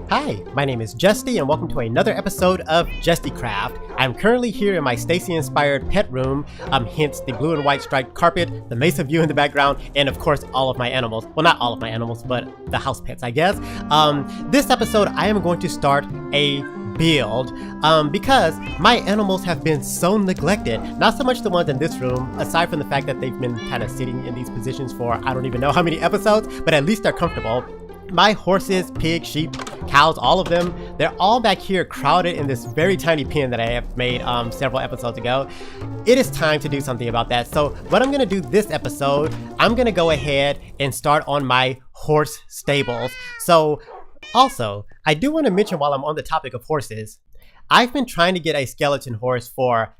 Hi, my name is Jesty and welcome to another episode of Jestycraft. I'm currently here in my Stacy-inspired pet room, hence the blue and white striped carpet, the Mesa view in the background, and of course all of my animals. Well, not all of my animals, but the house pets, I guess. This episode I am going to start a build because my animals have been so neglected. Not so much the ones in this room, aside from the fact that they've been kind of sitting in these positions for I don't even know how many episodes, but at least they're comfortable. My horses, pigs, sheep, cows, all of them, they're all back here crowded in this very tiny pen that I have made several episodes ago. It is time to do something about that. So what I'm going to do this episode, I'm going to go ahead and start on my horse stables. So also, I do want to mention while I'm on the topic of horses, I've been trying to get a skeleton horse for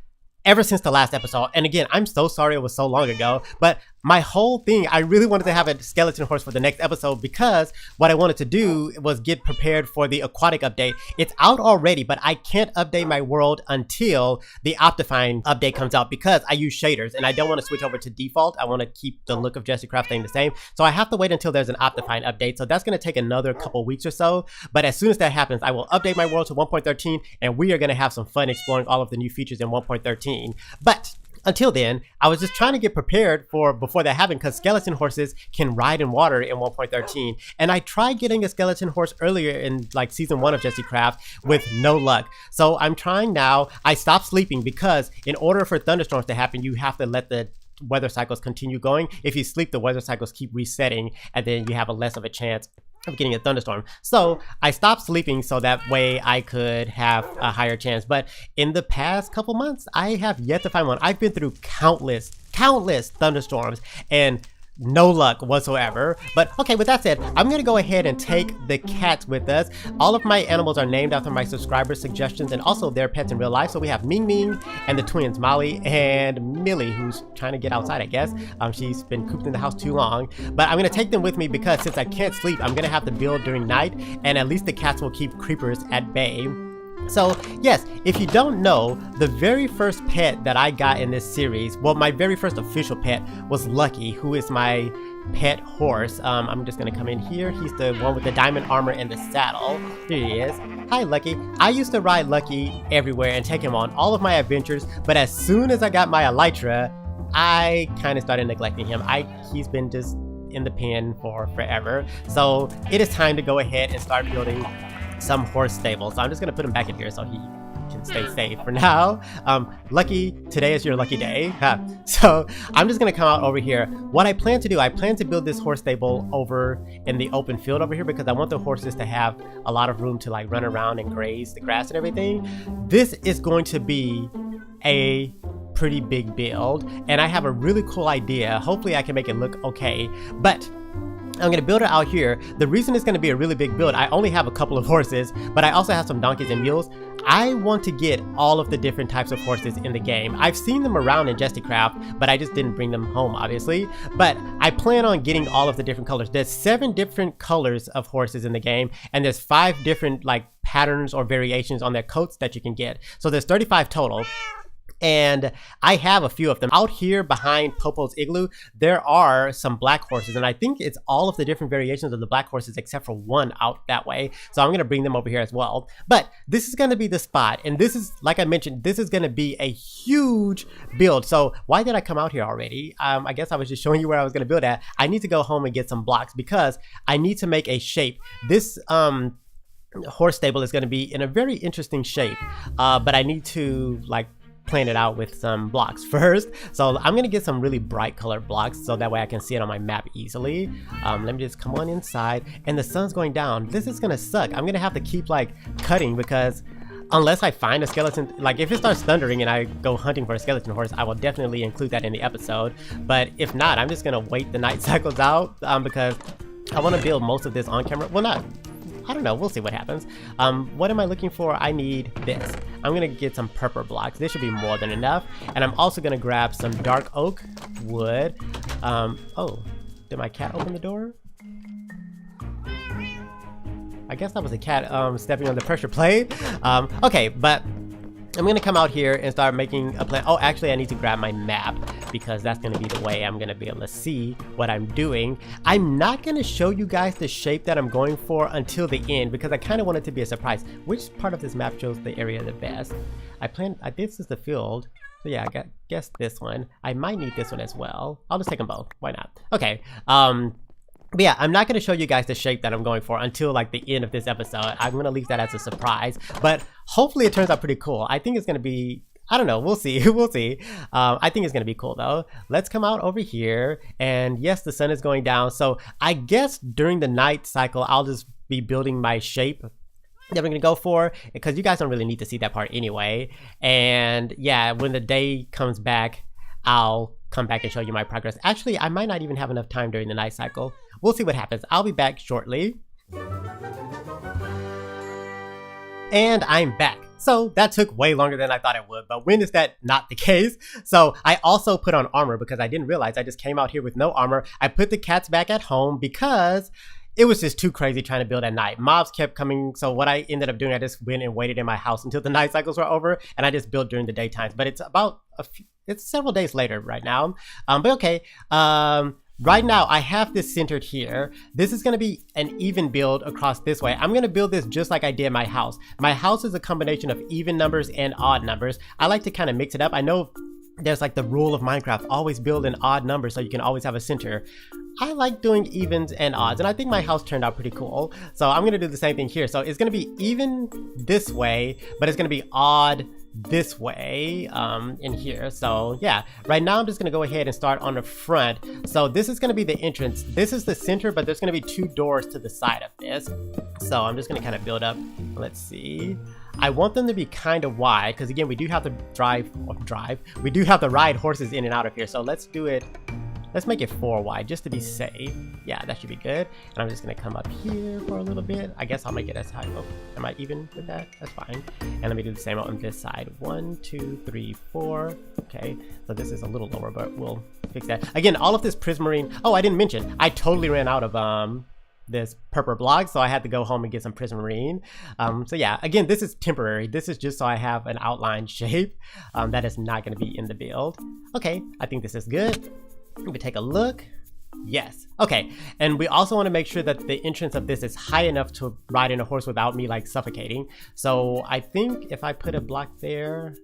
ever since the last episode. And again, I'm so sorry it was so long ago, but my whole thing, I really wanted to have a skeleton horse for the next episode because what I wanted to do was get prepared for the aquatic update. It's out already, but I can't update my world until the Ep.5 update comes out because I use shaders and I don't want to switch over to default. I want to keep the look of Jestycraft staying the same. So I have to wait until there's an Ep.5 update. So that's going to take another couple weeks or so. But as soon as that happens, I will update my world to 1.13 and we are going to have some fun exploring all of the new features in 1.13. But until then, I was just trying to get prepared for before that happened because skeleton horses can ride in water in 1.13. And I tried getting a skeleton horse earlier in like season 1 of Jestycraft with no luck. So I'm trying now. I stopped sleeping because in order for thunderstorms to happen, you have to let the weather cycles continue going. If you sleep, the weather cycles keep resetting and then you have a less of a chance of getting a thunderstorm. So I stopped sleeping so that way I could have a higher chance. But in the past couple months, I have yet to find one. I've been through countless thunderstorms and no luck whatsoever. But okay, with that said, I'm gonna go ahead and take the cats with us. All of my animals are named after my subscribers' suggestions and also their pets in real life. So we have Ming Ming and the twins, Molly and Millie, who's trying to get outside, I guess. She's been cooped in the house too long. But I'm gonna take them with me because since I can't sleep, I'm gonna have to build during night and at least the cats will keep creepers at bay. So yes, if you don't know, the very first pet that I got in this series, well, my very first official pet was Lucky, who is my pet horse. I'm just gonna come in here. He's the one with the diamond armor and the saddle. Here he is. Hi, Lucky. I used to ride Lucky everywhere and take him on all of my adventures, but as soon as I got my elytra, I kind of started neglecting him. He's been just in the pen for forever. So it is time to go ahead and start building some horse stables. So I'm just gonna put him back in here so he can stay safe for now. Lucky, today is your lucky day. So I'm just gonna come out over here. What I plan to do, I plan to build this horse stable over in the open field over here because I want the horses to have a lot of room to like run around and graze the grass and everything. This is going to be a pretty big build and I have a really cool idea. Hopefully I can make it look okay, but I'm gonna build it out here. The reason it's gonna be a really big build, I only have a couple of horses, but I also have some donkeys and mules. I want to get all of the different types of horses in the game. I've seen them around in Jestycraft, but I just didn't bring them home, obviously. But I plan on getting all of the different colors. There's 7 different colors of horses in the game, and there's 5 different like patterns or variations on their coats that you can get. So there's 35 total. And I have a few of them. Out here behind Popo's igloo, there are some black horses, and I think it's all of the different variations of the black horses except for one out that way. So I'm gonna bring them over here as well. But this is gonna be the spot, and this is, like I mentioned, this is gonna be a huge build. So why did I come out here already? I guess I was just showing you where I was gonna build at. I need to go home and get some blocks because I need to make a shape. This horse stable is gonna be in a very interesting shape, but I need to like plan it out with some blocks first. So I'm gonna get some really bright colored blocks so that way I can see it on my map easily. Let me just come on inside and the sun's going down. This is gonna suck. I'm gonna have to keep like cutting because unless I find a skeleton, like if it starts thundering and I go hunting for a skeleton horse, I will definitely include that in the episode. But if not, I'm just gonna wait the night cycles out because I want to build most of this on camera. Well, I don't know, we'll see what happens. What am I looking for? I need this. I'm gonna get some purple blocks. This should be more than enough. And I'm also gonna grab some dark oak wood. Oh, did my cat open the door? I guess that was a cat stepping on the pressure plate. Okay, but I'm gonna come out here and start making a plan. Oh, actually I need to grab my map because that's gonna be the way I'm gonna be able to see what I'm doing. I'm not gonna show you guys the shape that I'm going for until the end because I kind of want it to be a surprise. Which part of this map shows the area the best? This is the field. So yeah, guess this one. I might need this one as well. I'll just take them both. Why not? Okay. But yeah, I'm not going to show you guys the shape that I'm going for until like the end of this episode. I'm going to leave that as a surprise, but hopefully it turns out pretty cool. I think it's going to be, I don't know, we'll see. We'll see. I think it's going to be cool though. Let's come out over here, and yes, the sun is going down. So I guess during the night cycle, I'll just be building my shape that we're gonna go for, because you guys don't really need to see that part anyway. And yeah, when the day comes back, I'll come back and show you my progress. Actually, I might not even have enough time during the night cycle. We'll see what happens. I'll be back shortly. And I'm back. So that took way longer than I thought it would, but when is that not the case? So I also put on armor because I didn't realize I just came out here with no armor. I put the cats back at home because it was just too crazy trying to build at night. Mobs kept coming, so what I ended up doing, I just went and waited in my house until the night cycles were over, and I just built during the daytimes. But it's about it's several days later right now. But okay. Right now, I have this centered here. This is going to be an even build across this way. I'm going to build this just like I did my house. My house is a combination of even numbers and odd numbers. I like to kind of mix it up. I know there's like the rule of Minecraft, always build an odd number so you can always have a center. I like doing evens and odds, and I think my house turned out pretty cool. So I'm going to do the same thing here. So it's going to be even this way, but it's going to be odd this way in here. So yeah, right now I'm just gonna go ahead and start on the front. So this is gonna be the entrance. This is the center, but there's gonna be 2 doors to the side of this. So I'm just gonna kind of build up. Let's see. I want them to be kind of wide because again, we do have to we do have to ride horses in and out of here. So let's do it. Let's make it 4 wide just to be safe. Yeah, that should be good. And I'm just gonna come up here for a little bit. I guess I'll make it as high. Oh, am I even with that? That's fine. And let me do the same on this side. 1, 2, 3, 4. Okay, so this is a little lower, but we'll fix that. Again, all of this prismarine. Oh, I didn't mention, I totally ran out of this purple block, so I had to go home and get some prismarine. So yeah, again, this is temporary. This is just so I have an outline shape. That is not gonna be in the build. Okay, I think this is good. Let me take a look. Yes. Okay. And we also want to make sure that the entrance of this is high enough to ride in a horse without me like suffocating. So I think if I put a block there,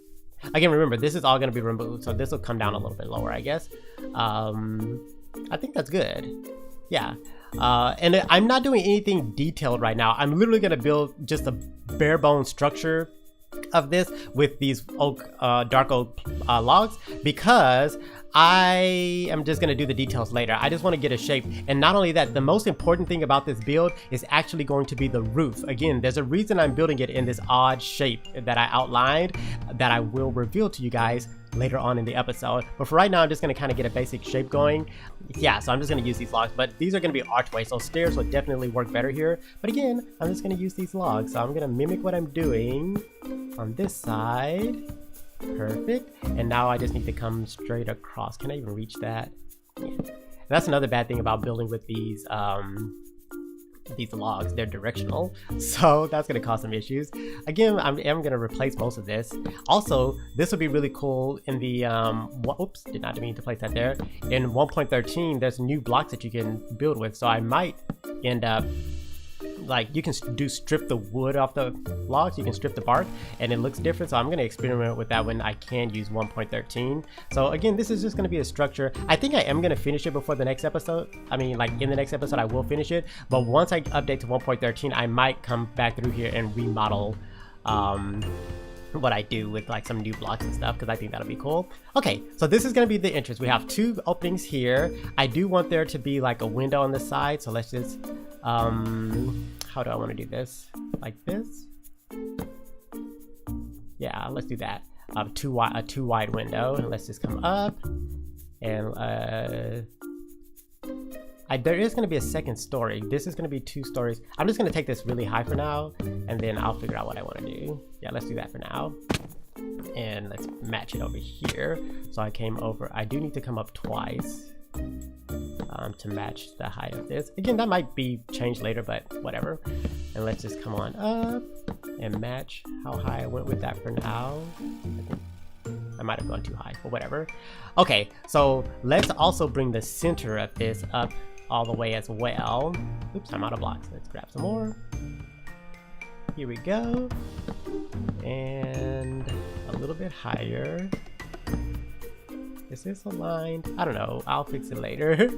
again, remember, this is all going to be removed. So this will come down a little bit lower, I guess. I think that's good. Yeah. And I'm not doing anything detailed right now. I'm literally going to build just a bare bones structure of this with these oak, dark oak logs, because I am just going to do the details later. I just want to get a shape. And not only that, the most important thing about this build is actually going to be the roof. Again, there's a reason I'm building it in this odd shape that I outlined that I will reveal to you guys later on in the episode. But for right now, I'm just going to kind of get a basic shape going. Yeah, so I'm just going to use these logs, but these are going to be archways, so stairs will definitely work better here. But again, I'm just going to use these logs. So I'm going to mimic what I'm doing on this side. Perfect. And now I just need to come straight across. Can I even reach that? Yeah. That's another bad thing about building with these logs. They're directional, so that's going to cause some issues. Again, I'm going to replace most of this. Also, this would be really cool in the oops, did not mean to place that there. In 1.13, there's new blocks that you can build with, so I might end up like, you can strip the wood off the logs, you can strip the bark, and it looks different. So I'm going to experiment with that when I can use 1.13. So again, this is just going to be a structure. I think I am going to finish it before the next episode. I mean, like in the next episode I will finish it, but once I update to 1.13, I might come back through here and remodel what I do with like some new blocks and stuff, because I think that'll be cool. Okay, so this is going to be the entrance. We have 2 openings here. I do want there to be like a window on the side, so let's just how do I want to do this? Like this? Yeah, let's do that. A 2 wide window, and let's just come up and there is going to be a second story. This is going to be 2 stories. I'm just going to take this really high for now, and then I'll figure out what I want to do. Yeah, let's do that for now. And let's match it over here. So I came over. I do need to come up twice to match the height of this. Again, that might be changed later, but whatever. And let's just come on up. and match how high I went with that for now. I might have gone too high, but whatever. Okay, so let's also bring the center of this up all the way as well. Oops, I'm out of blocks. Let's grab some more. Here we go. And a little bit higher. Is this aligned? I don't know. I'll fix it later.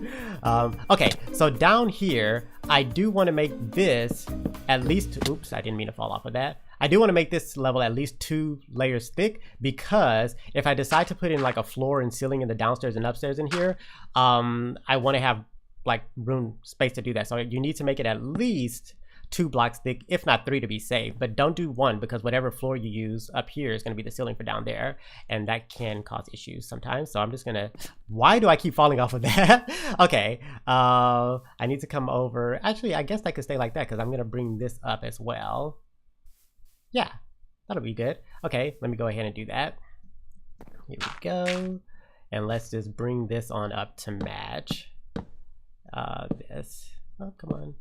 Okay, so down here, I do want to make this at least, oops, I didn't mean to fall off of that. I do want to make this level at least 2 layers thick, because if I decide to put in like a floor and ceiling in the downstairs and upstairs in here, I want to have like room space to do that. So you need to make it at least 2 blocks thick, if not 3 to be safe, but don't do 1, because whatever floor you use up here is going to be the ceiling for down there, and that can cause issues sometimes. So I'm just gonna, why do I keep falling off of that? Okay, I need to come over. Actually, I guess I could stay like that, because I'm gonna bring this up as well. Yeah, that'll be good. Okay, let me go ahead and do that. Here we go, and let's just bring this on up to match this. Oh, come on,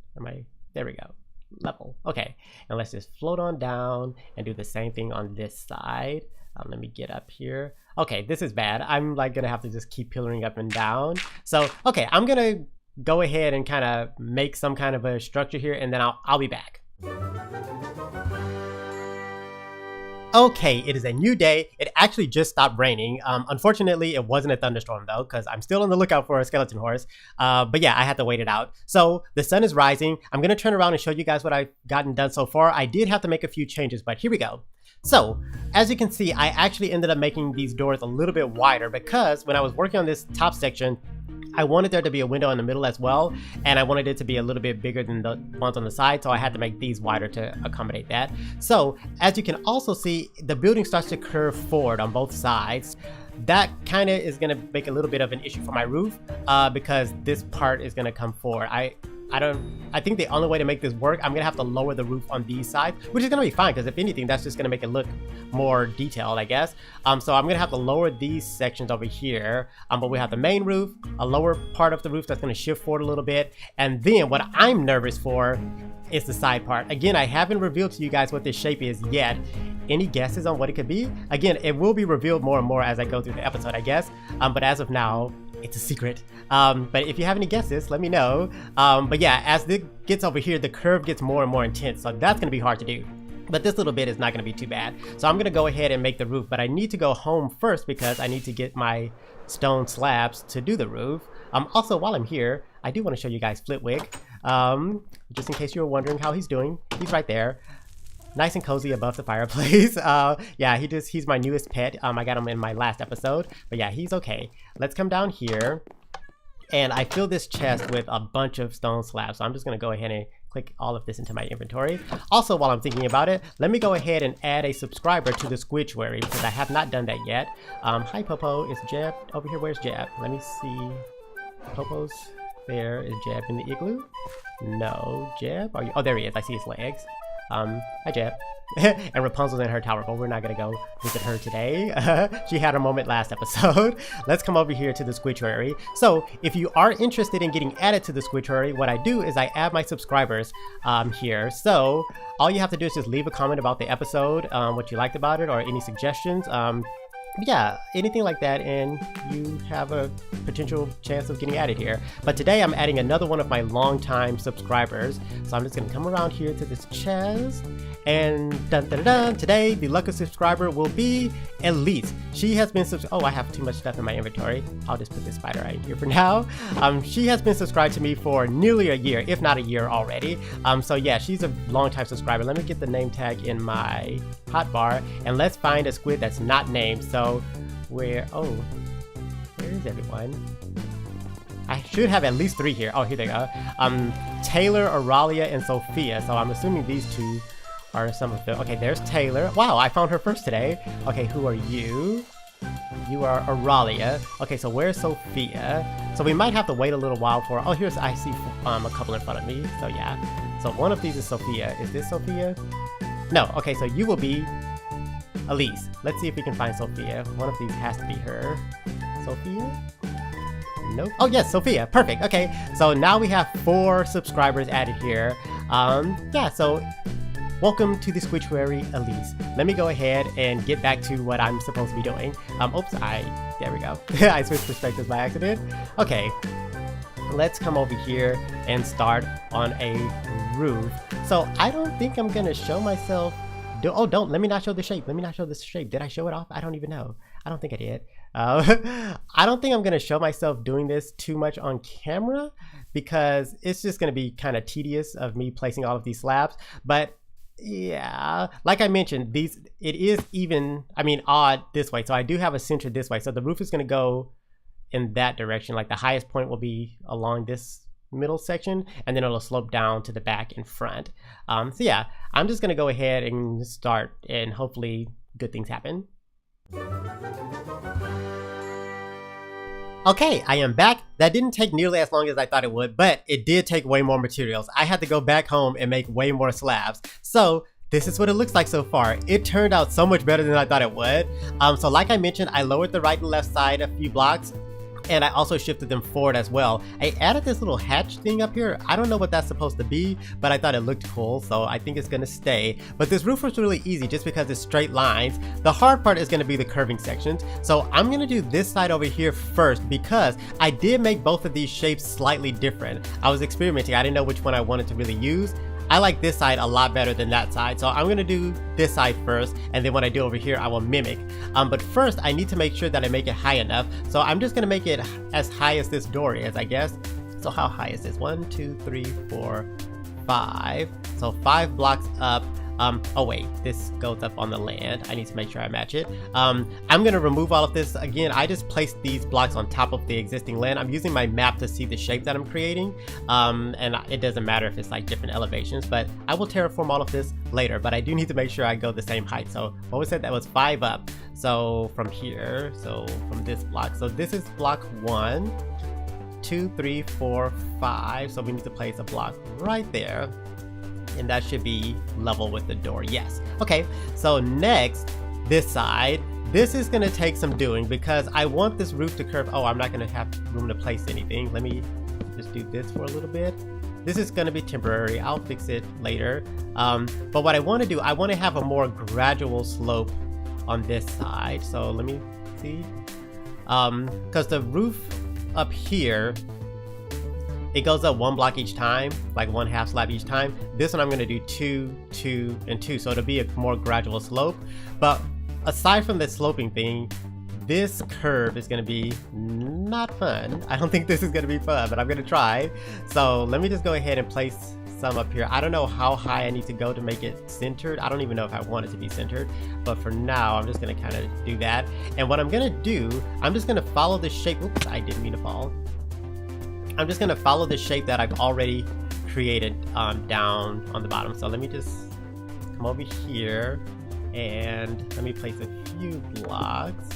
there we go. Level. Okay, and let's just float on down and do the same thing on this side. Let me get up here. Okay, this is bad. I'm like gonna have to just keep pillaring up and down. So okay, I'm gonna go ahead and kind of make some kind of a structure here, and then I'll be back. Okay, it is a new day. It actually just stopped raining. Unfortunately, it wasn't a thunderstorm though, because I'm still on the lookout for a skeleton horse. But yeah, I had to wait it out. So the sun is rising. I'm gonna turn around and show you guys what I've gotten done so far. I did have to make a few changes, but here we go. So as you can see, I actually ended up making these doors a little bit wider, because when I was working on this top section, I wanted there to be a window in the middle as well, and I wanted it to be a little bit bigger than the ones on the side, so I had to make these wider to accommodate that. So as you can also see, the building starts to curve forward on both sides. That kind of is going to make a little bit of an issue for my roof, because this part is going to come forward. I think the only way to make this work, I'm gonna have to lower the roof on these sides, which is gonna be fine, because if anything, that's just gonna make it look more detailed, I guess. So I'm gonna have to lower these sections over here, but we have the main roof, a lower part of the roof that's gonna shift forward a little bit, and then what I'm nervous for is the side part. Again, I haven't revealed to you guys what this shape is yet. Any guesses on what it could be? Again, it will be revealed more and more as I go through the episode, I guess, but as of now, it's a secret. But if you have any guesses, let me know. But yeah, as it gets over here, the curve gets more and more intense, so that's gonna be hard to do. But this little bit is not gonna be too bad. So I'm gonna go ahead and make the roof, but I need to go home first, because I need to get my stone slabs to do the roof. Also, while I'm here, I do want to show you guys Flitwick. Just in case you were wondering how he's doing, he's right there. Nice and cozy above the fireplace. Yeah, he's my newest pet. I got him in my last episode, but yeah, he's okay. Let's come down here, and I filled this chest with a bunch of stone slabs, so I'm just gonna go ahead and click all of this into my inventory. Also, while I'm thinking about it, let me go ahead and add a subscriber to the Squidtuary, because I have not done that yet. Hi Popo, is Jeb over here? Where's Jeb? Let me see. Popo's there. Is Jeb in the igloo? No, Jeb, are you? Oh, there he is. I see his legs. Hi Jeb. And Rapunzel's in her tower, but we're not gonna go visit her today. She had her moment last episode. Let's come over here to the Squidtuary. So if you are interested in getting added to the Squidtuary, what I do is I add my subscribers here. So all you have to do is just leave a comment about the episode, what you liked about it, or any suggestions. Yeah, anything like that, and you have a potential chance of getting added here. But today I'm adding another one of my longtime subscribers, so I'm just gonna come around here to this chest, and dun, dun, dun, dun, today the lucky subscriber will be Elise. She has been oh, I have too much stuff in my inventory. I'll just put this spider right here for now. She has been subscribed to me for nearly a year, if not a year already. So yeah, she's a longtime subscriber. Let me get the name tag in my hotbar, and let's find a squid that's not named. So where is everyone? I should have at least 3 here. Oh, here they go. Taylor, Auralia, and Sophia. So I'm assuming these 2 are some of them. Okay, there's Taylor. Wow, I found her first today. Okay, who are you? You are Auralia. Okay, so where's Sophia? So we might have to wait a little while for. Oh, I see a couple in front of me. So yeah. So one of these is Sophia. Is this Sophia? No. Okay, so you will be Elise. Let's see if we can find Sophia. One of these has to be her. Sophia? Nope. Oh yes, Sophia. Perfect. Okay, so now we have 4 subscribers added here. Yeah, so Welcome to the Squidtuary Elise. Let me go ahead and get back to what I'm supposed to be doing. Oops, there we go. I switched perspectives by accident. Okay, let's come over here and start on a roof. So I don't think I'm gonna show myself. Let me not show the shape. Let me not show this shape. Did I show it off? I don't even know. I don't think I did. I don't think I'm gonna show myself doing this too much on camera because it's just gonna be kind of tedious of me placing all of these slabs. But yeah, like I mentioned, it is odd this way. So I do have a center this way. So the roof is gonna go in that direction. Like the highest point will be along this middle section, and then it'll slope down to the back and front. So yeah, I'm just gonna go ahead and start, and hopefully good things happen. Okay, I am back. That didn't take nearly as long as I thought it would, but it did take way more materials. I had to go back home and make way more slabs. So this is what it looks like so far. It turned out so much better than I thought it would. So like I mentioned, I lowered the right and left side a few blocks, and I also shifted them forward as well. I added this little hatch thing up here. I don't know what that's supposed to be, but I thought it looked cool, so I think it's gonna stay. But this roof was really easy just because it's straight lines. The hard part is gonna be the curving sections. So I'm gonna do this side over here first because I did make both of these shapes slightly different. I was experimenting. I didn't know which one I wanted to really use. I like this side a lot better than that side, so I'm gonna do this side first, and then what I do over here I will mimic. But first I need to make sure that I make it high enough, so I'm just gonna make it as high as this door is, I guess. So how high is this? 1, 2, 3, 4, 5. So 5 blocks up. Oh wait, this goes up on the land. I need to make sure I match it. I'm gonna remove all of this. Again, I just placed these blocks on top of the existing land. I'm using my map to see the shape that I'm creating. And it doesn't matter if it's like different elevations, but I will terraform all of this later, but I do need to make sure I go the same height. So what was it? That was 5 up. So from here, so from this block. So this is block 1, 2, 3, 4, 5. So we need to place a block right there. And that should be level with the door. Yes. Okay, so next, this side. This is gonna take some doing because I want this roof to curve. Oh, I'm not gonna have room to place anything. Let me just do this for a little bit. This is gonna be temporary. I'll fix it later. But what I wanna do, I wanna have a more gradual slope on this side. So let me see. Because the roof up here, it goes up 1 block each time, like 1/2 slab each time. This one I'm gonna do 2, 2, and 2, so it'll be a more gradual slope. But aside from the sloping thing, this curve is gonna be not fun. I don't think this is gonna be fun, but I'm gonna try. So let me just go ahead and place some up here. I don't know how high I need to go to make it centered. I don't even know if I want it to be centered, but for now, I'm just gonna kind of do that. And what I'm gonna do, I'm just gonna follow the shape. Oops, I didn't mean to fall. I'm just gonna follow the shape that I've already created down on the bottom. So let me just come over here and let me place a few blocks.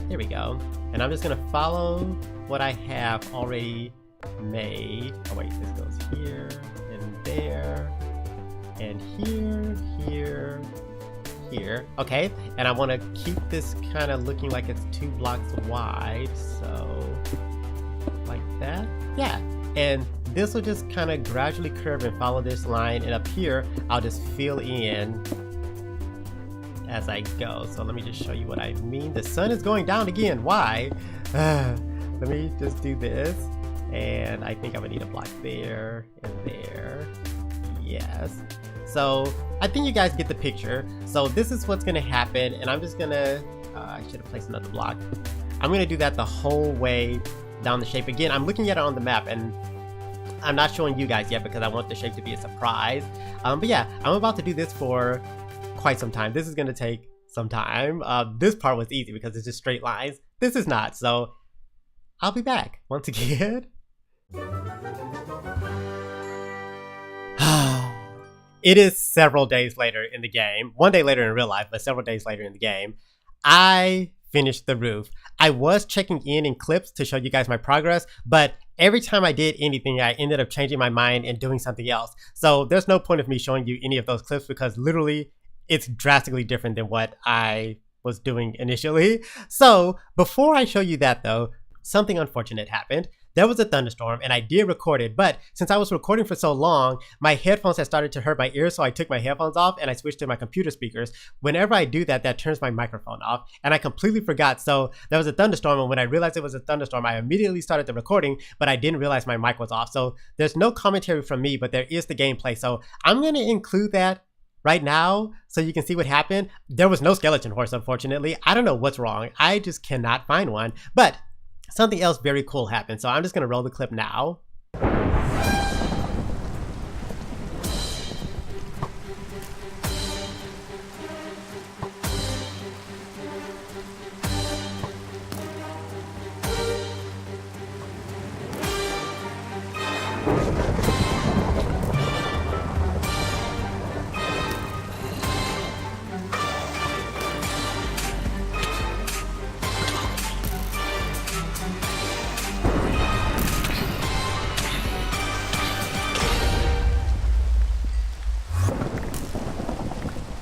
There we go. And I'm just gonna follow what I have already made. Oh wait, this goes here and there and here, here. Okay, and I wanna keep this kind of looking like it's 2 blocks wide. So like that. Yeah, and this will just kind of gradually curve and follow this line, and up here I'll just fill in as I go. So let me just show you what I mean. The sun is going down again. Why? Let me just do this, and I think I'm gonna need a block there and there. Yes. So I think you guys get the picture. So this is what's gonna happen, and I'm just gonna I should have placed another block. I'm gonna do that the whole way down the shape. Again, I'm looking at it on the map, and I'm not showing you guys yet because I want the shape to be a surprise. But yeah, I'm about to do this for quite some time. This is gonna take some time. This part was easy because it's just straight lines. This is not, so I'll be back once again. It is several days later in the game. 1 day later in real life, but several days later in the game. I finished the roof. I was checking in clips to show you guys my progress, but every time I did anything, I ended up changing my mind and doing something else. So there's no point of me showing you any of those clips because literally it's drastically different than what I was doing initially. So before I show you that though, something unfortunate happened. there was a thunderstorm and I did record it, but since I was recording for so long, my headphones had started to hurt my ears, so I took my headphones off and I switched to my computer speakers. Whenever I do that, that turns my microphone off, and I completely forgot. So there was a thunderstorm, and when I realized it was a thunderstorm, I immediately started the recording, but I didn't realize my mic was off. So there's no commentary from me, but there is the gameplay. So I'm going to include that right now so you can see what happened. There was no skeleton horse, unfortunately. I don't know what's wrong. I just cannot find one, but something else very cool happened. So I'm just gonna roll the clip now.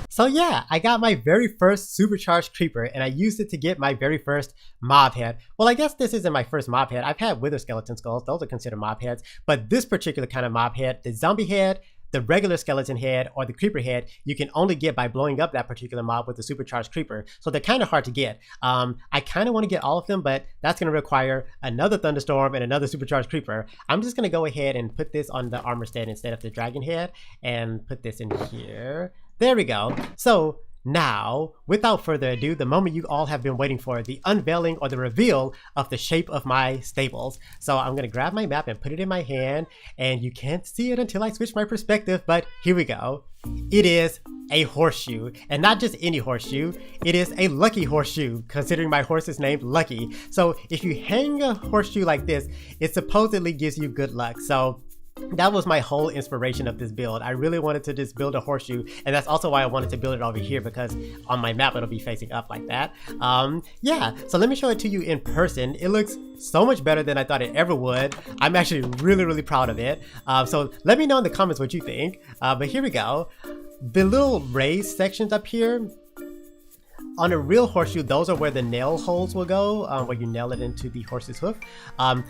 So yeah, I got my very first supercharged creeper, and I used it to get my very first mob head. Well, I guess this isn't my first mob head. I've had wither skeleton skulls. Those are considered mob heads. But this particular kind of mob head, the zombie head, the regular skeleton head, or the creeper head, you can only get by blowing up that particular mob with the supercharged creeper. So they're kind of hard to get. I kind of want to get all of them, but that's going to require another thunderstorm and another supercharged creeper. I'm just going to go ahead and put this on the armor stand instead of the dragon head, and put this in here. There we go. So now, without further ado, the moment you all have been waiting for, the unveiling or the reveal of the shape of my stables. So I'm going to grab my map and put it in my hand, and you can't see it until I switch my perspective, but here we go. It is a horseshoe, and not just any horseshoe. It is a lucky horseshoe, considering my horse is named Lucky. So if you hang a horseshoe like this, it supposedly gives you good luck. So that was my whole inspiration of this build. I really wanted to just build a horseshoe, and that's also why I wanted to build it over here, because on my map it'll be facing up like that. Yeah, so let me show it to you in person. It looks so much better than I thought it ever would. I'm actually really proud of it. So let me know in the comments what you think. But here we go. The little raised sections up here, on a real horseshoe, those are where the nail holes will go, where you nail it into the horse's hoof.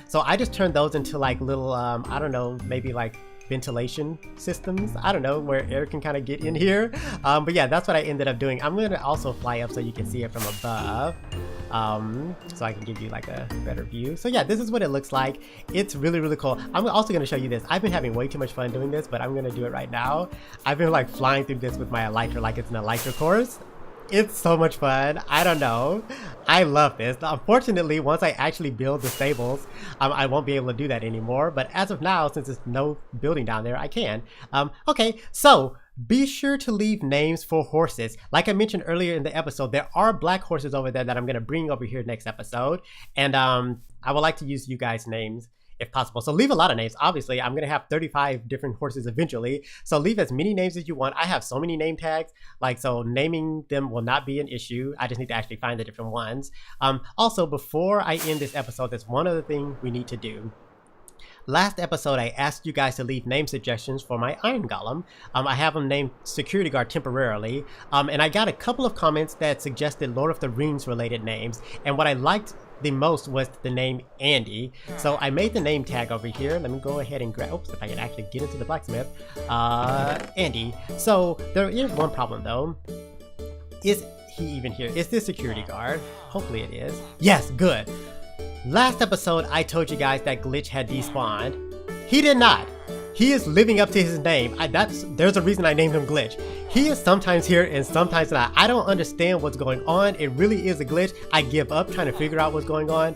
So I just turned those into like little, I don't know, maybe like ventilation systems. I don't know, where air can kind of get in here. But yeah, that's what I ended up doing. I'm going to also fly up so you can see it from above. So I can give you like a better view. So yeah, this is what it looks like. It's really cool. I'm also going to show you this. I've been having way too much fun doing this, but I'm going to do it right now. I've been like flying through this with my elytra like it's an elytra course. It's so much fun. I don't know. I love this. Unfortunately, once I actually build the stables, I won't be able to do that anymore. But as of now, since there's no building down there, I can. Okay, so be sure to leave names for horses. Like I mentioned earlier in the episode, there are black horses over there that I'm going to bring over here next episode. And I would like to use you guys' names if possible. So leave a lot of names. Obviously, I'm going to have 35 different horses eventually. So leave as many names as you want. I have so many name tags. So naming them will not be an issue. I just need to actually find the different ones. Also, before I end this episode, there's one other thing we need to do. Last episode, I asked you guys to leave name suggestions for my Iron Golem. I have him named Security Guard temporarily. And I got a couple of comments that suggested Lord of the Rings related names. And what I liked the most was the name Andy. So I made the name tag over here. Let me go ahead and grab, oops, if I can actually get into the blacksmith. Andy. So there is one problem though. Is he even here? Is this security guard? Hopefully it is. Yes, good. Last episode, I told you guys that Glitch had despawned. He did not. He is living up to his name. There's a reason I named him Glitch. He is sometimes here and sometimes not. I don't understand what's going on. It really is a glitch. I give up trying to figure out what's going on.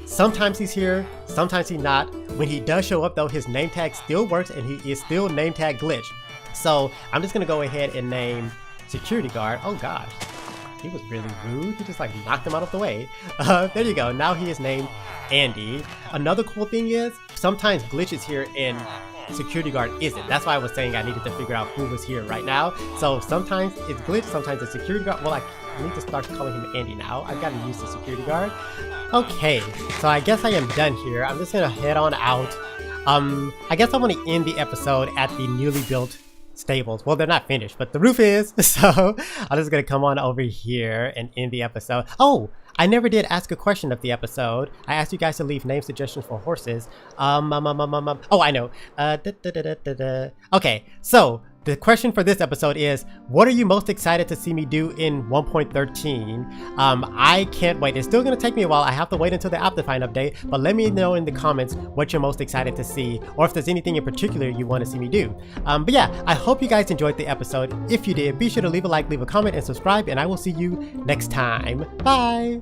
Sometimes he's here, sometimes he's not. When he does show up though, his name tag still works and he is still name tag Glitch. So I'm just gonna go ahead and name Security Guard. Oh gosh, he was really rude. He just like knocked him out of the way. There you go. Now he is named Andy. Another cool thing is sometimes Glitch is here and Security Guard isn't. That's why I was saying I needed to figure out who was here right now. So sometimes it's Glitch, sometimes it's Security Guard. Well, I need to start calling him Andy now. I've got to use the Security Guard. Okay, so I guess I am done here. I'm just gonna head on out. I guess I want to end the episode at the newly built stables. Well, they're not finished, but the roof is. So I'm just gonna come on over here and end the episode. Oh, I never did ask a question of the episode. I asked you guys to leave name suggestions for horses. Oh, I know. Okay, so the question for this episode is, what are you most excited to see me do in 1.13? I can't wait. It's still going to take me a while. I have to wait until the Ep.5 update, but let me know in the comments what you're most excited to see, or if there's anything in particular you want to see me do. But yeah, I hope you guys enjoyed the episode. If you did, be sure to leave a like, leave a comment, and subscribe, and I will see you next time. Bye!